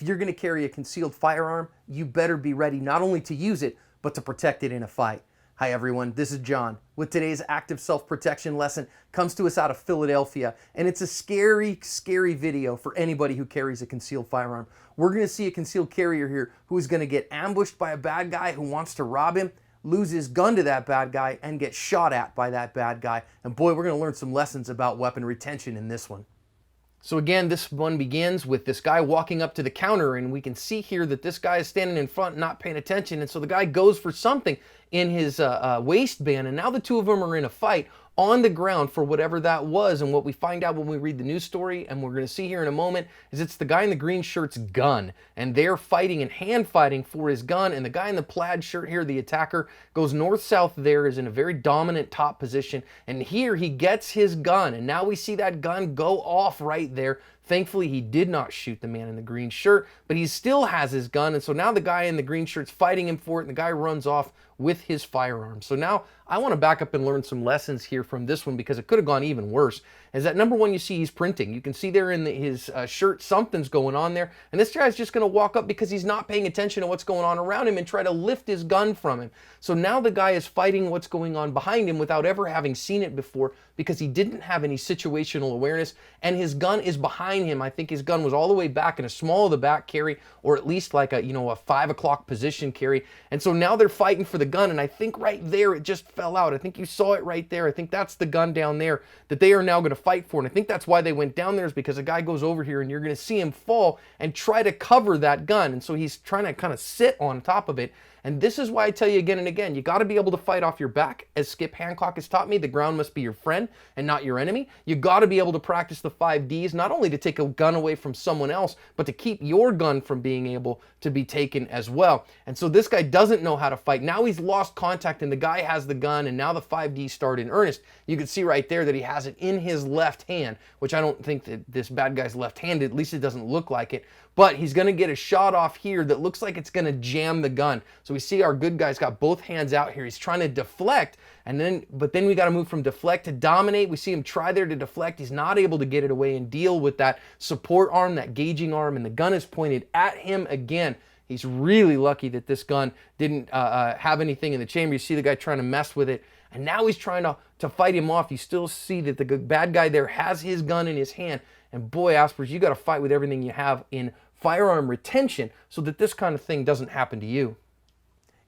If you're going to carry a concealed firearm, you better be ready not only to use it, but to protect it in a fight. Hi everyone, this is John with today's active self-protection lesson. Comes to us out of Philadelphia, and it's a scary video for anybody who carries a concealed firearm. We're going to see a concealed carrier here who is going to get ambushed by a bad guy who wants to rob him, lose his gun to that bad guy, and get shot at by that bad guy. And boy, we're going to learn some lessons about weapon retention in this one. So again, this one begins with this guy walking up to the counter, and we can see here that this guy is standing in front not paying attention, and so the guy goes for something in his waistband, and now the two of them are in a fight on the ground for whatever that was. And what we find out when we read the news story, and we're going to see here in a moment, is it's the guy in the green shirt's gun, and they're fighting and hand fighting for his gun. And the guy in the plaid shirt here, the attacker, goes north-south there, is in a very dominant top position, and here he gets his gun, and now we see that gun go off right there. Thankfully, he did not shoot the man in the green shirt, but he still has his gun. And so now the guy in the green shirt's fighting him for it, and the guy runs off with his firearm. So now I want to back up and learn some lessons here from this one, because it could have gone even worse. Is that number one, you see he's printing. You can see there in his shirt, something's going on there. And this guy's just going to walk up because he's not paying attention to what's going on around him and try to lift his gun from him. So now the guy is fighting what's going on behind him without ever having seen it before, because he didn't have any situational awareness, and his gun is behind him. I think his gun was all the way back in a small of the back carry, or at least like a, a 5 o'clock position carry. And so now they're fighting for the gun, and I think right there it just fell out. I think you saw it right there. I think that's the gun down there that they are now going to fight for, and I think that's why they went down there, is because a guy goes over here and you're going to see him fall and try to cover that gun. And so he's trying to kind of sit on top of it. And this is why I tell you again and again, you got to be able to fight off your back. As Skip Hancock has taught me, the ground must be your friend and not your enemy. You got to be able to practice the 5 Ds, not only to take a gun away from someone else, but to keep your gun from being able to be taken as well. And so this guy doesn't know how to fight. Now he's lost contact, and the guy has the gun, and now the 5 Ds start in earnest. You can see right there that he has it in his left hand, which I don't think that this bad guy's left-handed. At least it doesn't look like it. But he's going to get a shot off here that looks like it's going to jam the gun. So we see our good guy's got both hands out here. He's trying to deflect, but then we got to move from deflect to dominate. We see him try there to deflect. He's not able to get it away and deal with that support arm, that gauging arm, and the gun is pointed at him again. He's really lucky that this gun didn't have anything in the chamber. You see the guy trying to mess with it, and now he's trying to fight him off. You still see that the bad guy there has his gun in his hand. And boy, Aspers, you got to fight with everything you have in firearm retention so that this kind of thing doesn't happen to you.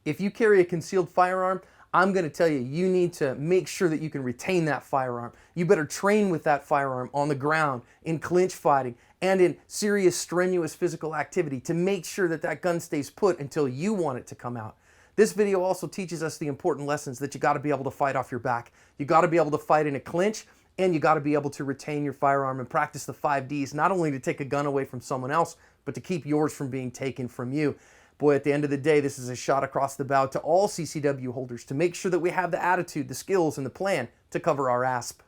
If you carry a concealed firearm, I'm going to tell you, you need to make sure that you can retain that firearm. You better train with that firearm on the ground, in clinch fighting, and in serious, strenuous physical activity to make sure that that gun stays put until you want it to come out. This video also teaches us the important lessons that you got to be able to fight off your back. You got to be able to fight in a clinch, and you got to be able to retain your firearm and practice the 5 Ds, not only to take a gun away from someone else, but to keep yours from being taken from you. Boy, at the end of the day, this is a shot across the bow to all CCW holders to make sure that we have the attitude, the skills, and the plan to cover our ASP.